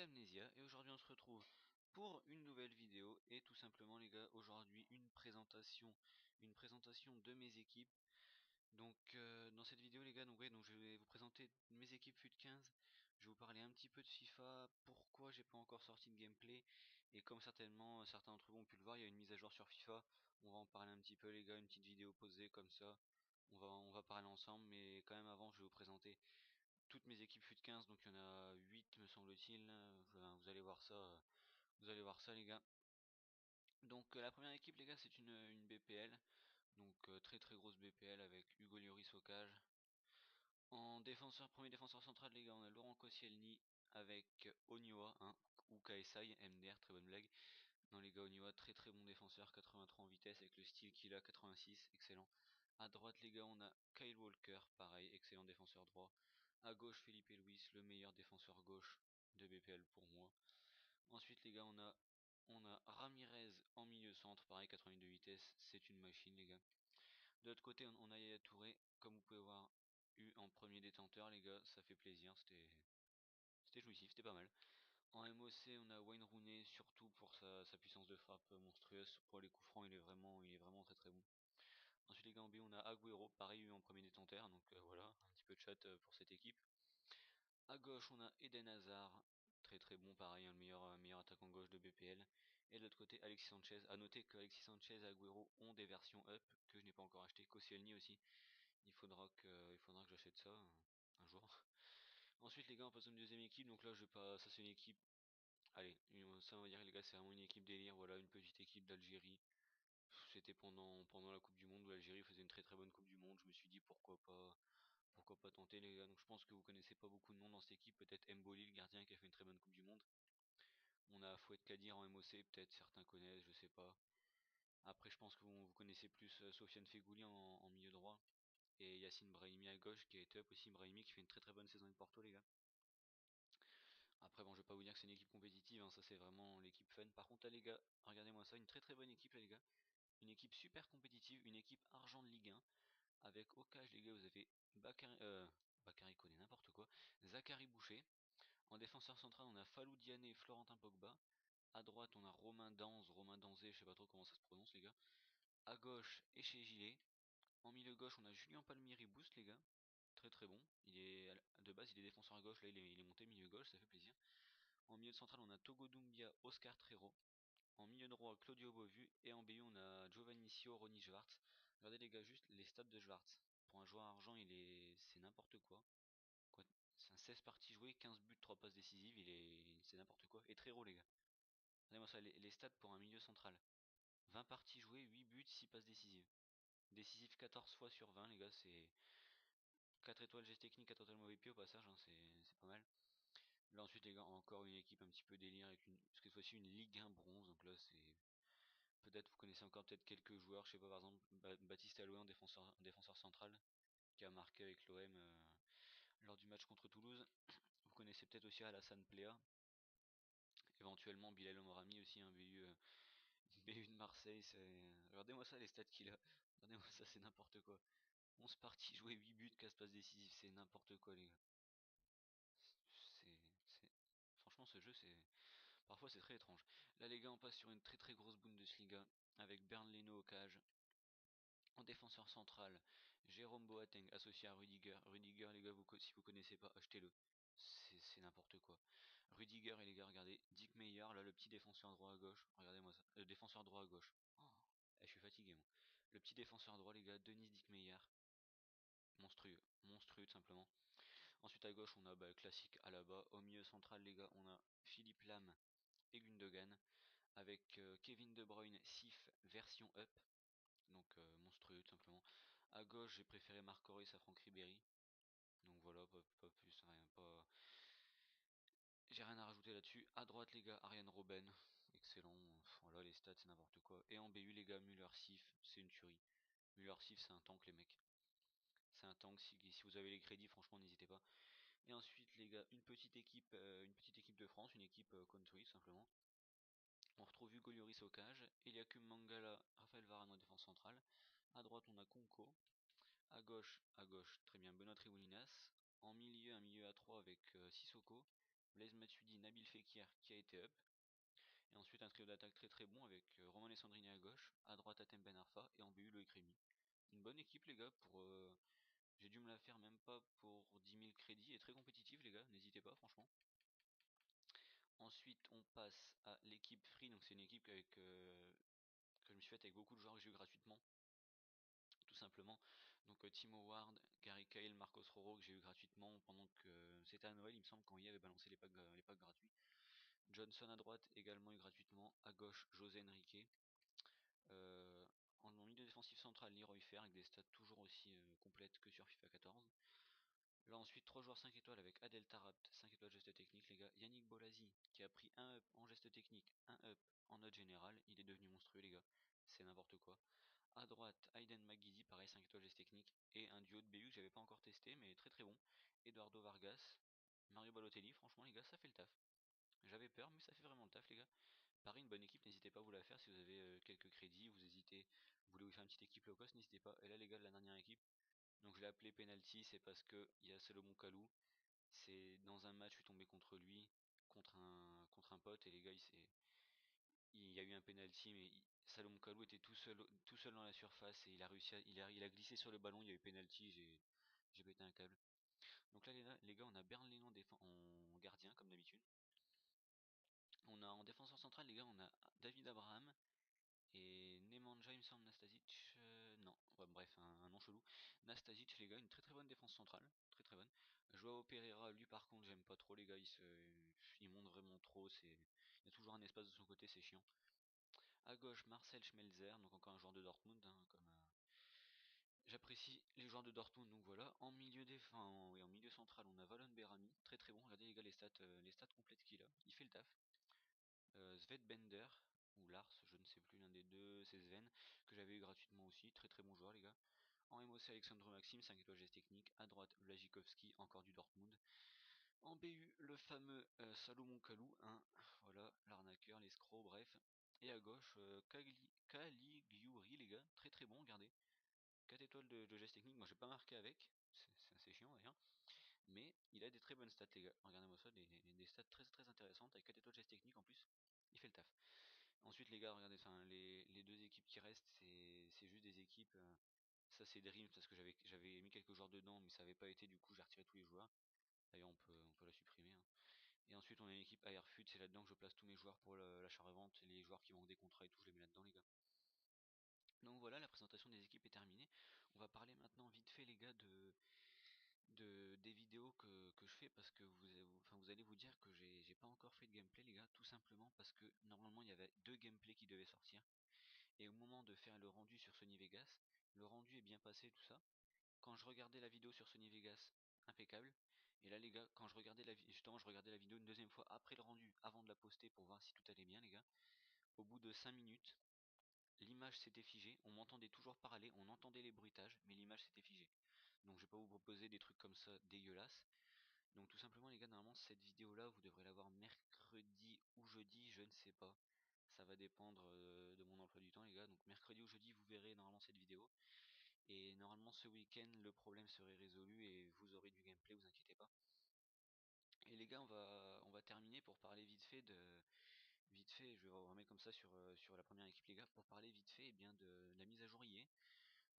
Amnesia et aujourd'hui on se retrouve pour une nouvelle vidéo et tout simplement les gars aujourd'hui une présentation de mes équipes. Donc dans cette vidéo les gars donc je vais vous présenter mes équipes FUT 15. Je vais vous parler un petit peu de FIFA, pourquoi j'ai pas encore sorti de gameplay et comme certainement certains d'entre vous ont pu le voir, il y a une mise à jour sur FIFA. On va en parler un petit peu les gars, une petite vidéo posée comme ça. On va parler ensemble mais quand même avant je vais vous présenter toutes mes équipes FUT 15, donc il y en a 8 me semble-t-il. Vous allez voir ça, les gars. Donc la première équipe les gars c'est une BPL, donc très très grosse BPL avec Hugo Lloris au cage. En défenseur, premier défenseur central les gars, on a Laurent Koscielny avec Onyoa, hein, ou KSI, MDR, très bonne blague. Non les gars, Onyoa, très très bon défenseur, 83 en vitesse avec le style qu'il a, 86, excellent. À droite les gars, on a Kyle Walker, pareil, excellent défenseur droit. À gauche, Felipe Luis, le meilleur défenseur gauche de BPL pour moi. Ensuite les gars, on a Ramirez en milieu centre, pareil, 82 vitesse, c'est une machine les gars. De l'autre côté, on a Yaya Touré, comme vous pouvez voir, eu en premier détenteur les gars, ça fait plaisir, c'était jouissif, c'était pas mal. En MOC, on a Wayne Rooney, surtout pour sa puissance de frappe monstrueuse. Pour les coups francs, il est vraiment très très bon. Ensuite, les gars, en B, on a Agüero, pareil, eu en premier détenteur. Donc voilà, un petit peu de chat pour cette équipe. À gauche, on a Eden Hazard, très très bon, pareil, le meilleur attaquant gauche de BPL. Et de l'autre côté, Alexis Sanchez. A noter que Alexis Sanchez et Agüero ont des versions up que je n'ai pas encore acheté. Koscielny aussi. Il faudra que j'achète ça un jour. Ensuite, les gars, on passe à une deuxième équipe. Donc là, je vais pas. Ça, c'est une équipe. Allez, ça on va dire les gars, c'est vraiment une équipe délire, voilà, une petite équipe d'Algérie. C'était pendant la Coupe du Monde où l'Algérie faisait une très très bonne Coupe du Monde. Je me suis dit pourquoi pas tenter les gars. Donc je pense que vous connaissez pas beaucoup de monde dans cette équipe, peut-être Mboli le gardien qui a fait une très bonne Coupe du Monde. On a Fouet Kadir en MOC, peut-être certains connaissent, je sais pas. Après je pense que vous connaissez plus Sofiane Feghouli en milieu droit et Yacine Brahimi à gauche qui est top aussi. Brahimi qui fait une très très bonne saison avec Porto les gars. Après bon, je vais pas vous dire que c'est une équipe compétitive, hein, ça c'est vraiment l'équipe fun. Par contre là les gars, regardez-moi ça, une très très bonne équipe là les gars. Une équipe super compétitive, une équipe argent de Ligue 1. Avec au cage les gars, vous avez Bakary Koné, n'importe quoi. Zachary Boucher. En défenseur central, on a Falou Diane et Florentin Pogba. À droite, on a Romain Danzé, je sais pas trop comment ça se prononce les gars. À gauche, Eché Gilet. En milieu gauche, on a Julien Palmieri Boost les gars. Très très bon. De base, il est défenseur à gauche, là il est monté milieu gauche, ça fait plaisir. En milieu central, on a Togo Doumbia, Oscar Trero. En milieu droit, Claudio Bovu. Et en BU, on a Giovanni Sio, Ronny Schwartz. Regardez les gars, juste les stats de Schwartz. Pour un joueur argent, c'est n'importe quoi. C'est un 16 parties jouées, 15 buts, 3 passes décisives. C'est n'importe quoi. Et très gros, les gars. Regardez-moi ça, les stats pour un milieu central. 20 parties jouées, 8 buts, 6 passes décisives. Décisif 14 fois sur 20, les gars, c'est 4 étoiles geste technique, 4 étoiles mauvais pied au passage, hein, c'est pas mal. Là ensuite les gars, encore une équipe un petit peu délire avec cette fois-ci une Ligue 1 bronze, donc là c'est peut-être vous connaissez encore peut-être quelques joueurs, je sais pas par exemple Baptiste Aloué en défenseur central qui a marqué avec l'OM lors du match contre Toulouse. Vous connaissez peut-être aussi Alassane Plea, éventuellement Bilal Omrami aussi un BU de Marseille. Regardez-moi ça les stats qu'il a, regardez-moi ça c'est n'importe quoi. 11 parties jouées, 8 buts, 15 passes décisives, c'est n'importe quoi les gars. C'est... Franchement ce jeu c'est... Parfois c'est très étrange. Là les gars on passe sur une très très grosse Bundesliga avec Bernd Leno au cage. En défenseur central, Jérôme Boateng associé à Rudiger. Rudiger, les gars, si vous connaissez pas, achetez-le. C'est n'importe quoi. Rudiger et les gars, regardez. Dick Meyer, là, le petit défenseur droit à gauche. Regardez-moi ça. Défenseur droit à gauche. Oh, je suis fatigué, moi. Le petit défenseur droit, les gars, Denis Dick Meyer. Monstrueux. Monstrueux, tout simplement. Ensuite, à gauche, on a classique Alaba. Au milieu central, les gars, on a Philippe Lam et Gundogan. Avec Kevin De Bruyne, Sif, version up. Donc monstrueux tout simplement. À gauche j'ai préféré Marc Reus à Franck Ribéry. Donc voilà, pas plus, rien, pas. J'ai rien à rajouter là-dessus. À droite les gars, Ariane Robben. Excellent. Voilà les stats c'est n'importe quoi. Et en BU les gars, Müller Sif, c'est une tuerie. Müller Sif c'est un tank les mecs. C'est un tank, si vous avez les crédits, franchement n'hésitez pas. Et ensuite les gars, une petite équipe de France, une équipe country simplement. On retrouve Hugo Lloris au cage, Eliakim Mangala, Raphaël Varane en défense centrale. À droite on a Conco. À gauche, très bien, Benoît Triboulinas. En milieu, un milieu à 3 avec Sissoko. Blaise Matuidi, Nabil Fekir qui a été up. Et ensuite un trio d'attaque très très bon avec Romain Alessandrini à gauche, à droite Hatem Ben Arfa et en BU Loïc Rémy. Une bonne équipe les gars pour... j'ai dû me la faire même pas pour 10 000 crédits et très compétitive les gars, n'hésitez pas franchement. Ensuite on passe à l'équipe Free, donc c'est une équipe avec, que je me suis faite avec beaucoup de joueurs que j'ai eu gratuitement. Tout simplement. Donc Timo Ward, Gary Cahill, Marcos Roro que j'ai eu gratuitement pendant que c'était à Noël, il me semble, quand il avait balancé les packs gratuits. Johnson à droite également eu gratuitement. À gauche, José Enrique. Euh, en milieu défensif central, Leroy Fer avec des stats toujours aussi complètes que sur FIFA 14. Là ensuite 3 joueurs 5 étoiles avec Adel Tarabt, 5 étoiles geste technique les gars. Yannick Bolazi qui a pris un up en geste technique, un up en note générale. Il est devenu monstrueux les gars. C'est n'importe quoi. À droite, Aiden McGiddy, pareil 5 étoiles geste technique. Et un duo de BU que j'avais pas encore testé mais très très bon. Eduardo Vargas, Mario Balotelli, franchement les gars ça fait le taf. J'avais peur mais ça fait vraiment le taf les gars. Pareil, une bonne équipe, n'hésitez pas à vous la faire si vous avez quelques crédits, vous hésitez, vous voulez vous faire une petite équipe low cost, n'hésitez pas. Et là les gars, de la dernière équipe, donc je l'ai appelé penalty, c'est parce que il y a Salomon Kalou, c'est dans un match, je suis tombé contre lui, contre un pote, et les gars, il y a eu un penalty, mais Salomon Kalou était tout seul dans la surface, et il a réussi il a glissé sur le ballon, il y a eu penalty, j'ai pété un câble. Donc là les gars, on a Bern Leno en gardien, comme d'habitude. On a en défenseur central, les gars, on a David Abraham, et Nemanja, il me semble, Nastasic, non, ouais, bref, un nom chelou. Nastasic, les gars, une très très bonne défense centrale, très très bonne. Joao Pereira, lui par contre, j'aime pas trop les gars, il monte vraiment trop, il y a toujours un espace de son côté, c'est chiant. À gauche, Marcel Schmelzer, donc encore un joueur de Dortmund, hein, j'apprécie les joueurs de Dortmund, donc voilà. En milieu oui, en milieu central, on a Valon Berami, très très bon. Regardez les gars les stats complètes qu'il a, il fait le taf. Sven Bender, ou Lars, je ne sais plus, l'un des deux, c'est Sven, que j'avais eu gratuitement aussi, très très bon joueur les gars. En MOC, Alexandre Maxime, 5 étoiles geste technique. À droite, Blazikovski, encore du Dortmund. En BU, le fameux Salomon Kalou, hein, voilà, l'arnaqueur, l'escroc, bref. Et à gauche, Caligiuri les gars, très très bon, regardez. 4 étoiles de geste technique, moi j'ai pas marqué avec, c'est assez chiant d'ailleurs. Mais il a des très bonnes stats les gars, regardez-moi ça, des stats très très intéressantes, avec 4 étoiles geste technique en plus, il fait le taf. Ensuite les gars, regardez, les deux équipes qui restent, c'est juste des équipes, ça c'est Dreams parce que j'avais mis quelques joueurs dedans mais ça avait pas été, du coup j'ai retiré tous les joueurs. D'ailleurs on peut la supprimer, hein. Et ensuite on a une équipe AirFut, c'est là-dedans que je place tous mes joueurs pour l'achat-revente, les joueurs qui vont des contrats et tout, je les mets là-dedans les gars. Donc voilà, la présentation des équipes est terminée. On va parler maintenant vite fait les gars des vidéos que je fais parce que vous allez vous dire que j'ai pas encore fait de gameplay les gars, tout simplement parce que normalement il y avait 2 gameplays qui devaient sortir. Et au moment de faire le rendu sur Sony Vegas, le rendu est bien passé, tout ça. Quand je regardais la vidéo sur Sony Vegas, impeccable. Et là les gars, quand je regardais justement je regardais la vidéo une deuxième fois après le rendu, avant de la poster pour voir si tout allait bien les gars, au bout de 5 minutes, l'image s'était figée, on m'entendait toujours parler, on entendait les bruitages, mais l'image s'était figée. Donc je vais pas vous proposer des trucs comme ça dégueulasses. Donc tout simplement les gars, normalement cette vidéo là vous devrez la voir mercredi ou jeudi, je ne sais pas. Ça va dépendre de mon emploi du temps les gars. Donc mercredi ou jeudi vous verrez normalement cette vidéo. Et normalement ce week-end le problème serait résolu et vous aurez du gameplay, vous inquiétez pas. Et les gars, on va terminer pour parler vite fait, je vais vous remettre comme ça sur la première équipe les gars, pour parler vite fait bien de la mise à jour EA.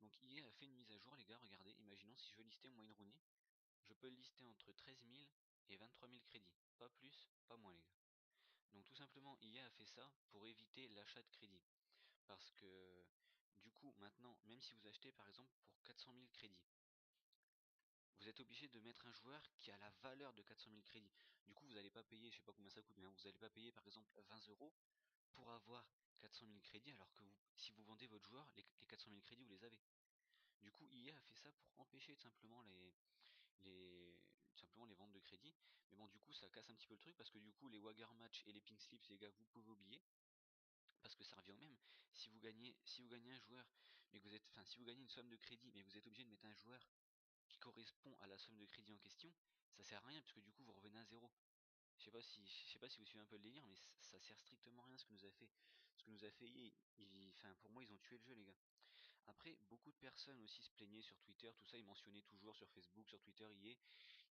Donc EA a fait une mise à jour les gars, regardez, imaginons si je veux lister mon Wayne Rooney, je peux le lister entre 13 000 et 23 000 crédits, pas plus, pas moins les gars. Donc tout simplement EA a fait ça pour éviter l'achat de crédit. Parce que du coup maintenant, même si vous achetez par exemple pour 400 000 crédits, vous êtes obligé de mettre un joueur qui a la valeur de 400 000 crédits. Du coup, vous n'allez pas payer, je sais pas combien ça coûte, mais vous n'allez pas payer par exemple 20 euros pour avoir 400 000 crédits, alors que si vous vendez votre joueur, les 400 000 crédits, vous les avez. Du coup, EA a fait ça pour empêcher tout simplement simplement les ventes de crédits. Mais bon, du coup, ça casse un petit peu le truc, parce que du coup, les Wagger Match et les Pink Slips, les gars, vous pouvez oublier. Parce que ça revient au même. Si vous gagnez un joueur, mais que vous êtes, enfin, si vous gagnez une somme de crédit, mais que vous êtes obligé de mettre un joueur qui correspond à la somme de crédit en question, ça sert à rien puisque du coup vous revenez à zéro. Je sais pas si vous suivez un peu le délire, mais ça sert strictement à rien ce que nous a fait. Ce que nous a fait EA, enfin pour moi ils ont tué le jeu les gars. Après beaucoup de personnes aussi se plaignaient sur Twitter, tout ça, ils mentionnaient toujours sur Facebook, sur Twitter EA,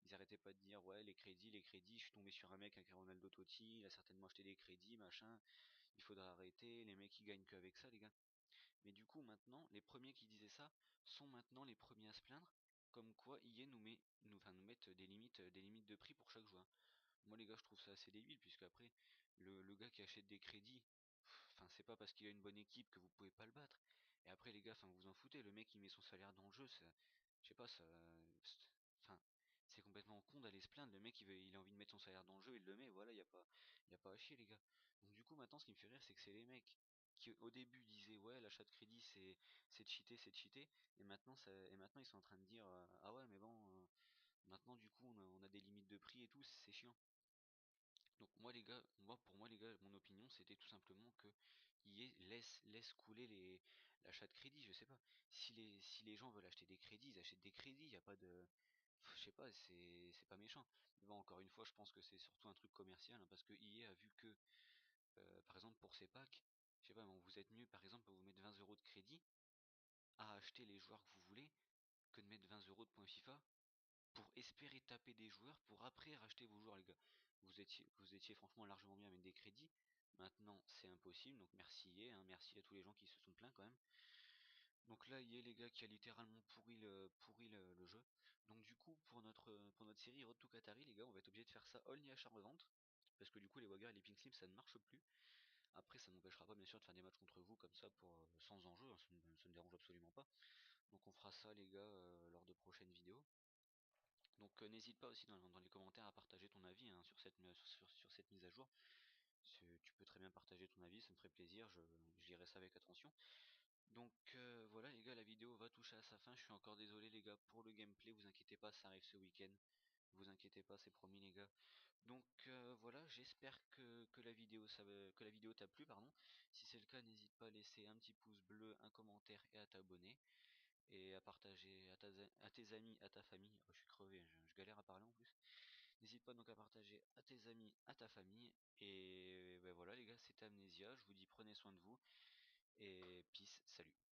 ils arrêtaient pas de dire ouais les crédits, je suis tombé sur un mec avec un Ronaldo Totti, il a certainement acheté des crédits, machin, il faudra arrêter, les mecs ils gagnent qu'avec ça les gars. Mais du coup maintenant, les premiers qui disaient ça sont maintenant les premiers à se plaindre, comme quoi EA nous mettent des limites de prix pour chaque joueur. Moi les gars je trouve ça assez débile puisque après le gars qui achète des crédits, enfin c'est pas parce qu'il a une bonne équipe que vous pouvez pas le battre. Et après les gars, enfin vous en foutez, le mec il met son salaire dans le jeu, je sais pas ça, enfin c'est complètement con d'aller se plaindre. Le mec il a envie de mettre son salaire dans le jeu, il le met, voilà, y a pas à chier les gars. Donc du coup maintenant ce qui me fait rire c'est que c'est les mecs qui au début disaient ouais l'achat de crédit c'est de cheater, et maintenant ils sont en train de dire ah ouais mais bon maintenant du coup on a des limites de prix et tout, c'est chiant. Donc moi les gars, pour moi les gars, mon opinion c'était tout simplement que laisse couler l'achat de crédit, je sais pas. Si les gens veulent acheter des crédits, ils achètent des crédits, il y a pas de je sais pas, c'est pas méchant. Mais bon, encore une fois, je pense que c'est surtout un truc commercial hein, parce que EA a vu que par exemple pour ces packs, je sais pas, bon, vous êtes mieux par exemple à vous mettre 20 € de crédit à acheter les joueurs que vous voulez que de mettre 20 € de points FIFA pour espérer taper des joueurs pour après racheter vos joueurs les gars. Vous étiez franchement largement bien avec des crédits. Maintenant c'est impossible, donc merci EA, hein, merci à tous les gens qui se sont plaints quand même. Donc là EA les gars qui a littéralement pourri le jeu. Donc du coup pour notre série Road to Qatari les gars on va être obligé de faire ça all ni achat revente. Parce que du coup les Wagger et les Pink Slips ça ne marche plus. Après ça n'empêchera pas bien sûr de faire des matchs contre vous comme ça pour sans enjeu, hein, ça ne dérange absolument pas. Donc on fera ça les gars lors de prochaines vidéos. Donc n'hésite pas aussi dans les commentaires à partager ton avis hein, sur cette mise à jour. Tu peux très bien partager ton avis, ça me ferait plaisir, je lirai ça avec attention. Donc voilà les gars, la vidéo va toucher à sa fin, je suis encore désolé les gars pour le gameplay, vous inquiétez pas, ça arrive ce week-end. Vous inquiétez pas, c'est promis les gars. Donc voilà, j'espère que la vidéo t'a plu, pardon. Si c'est le cas, n'hésite pas à laisser un petit pouce bleu, un commentaire et à t'abonner et à partager à tes amis, à ta famille. Oh, je suis crevé, je galère à parler en plus. N'hésite pas donc à partager à tes amis, à ta famille. Et ben voilà les gars, c'était Amnesia. Je vous dis prenez soin de vous. Et peace, salut.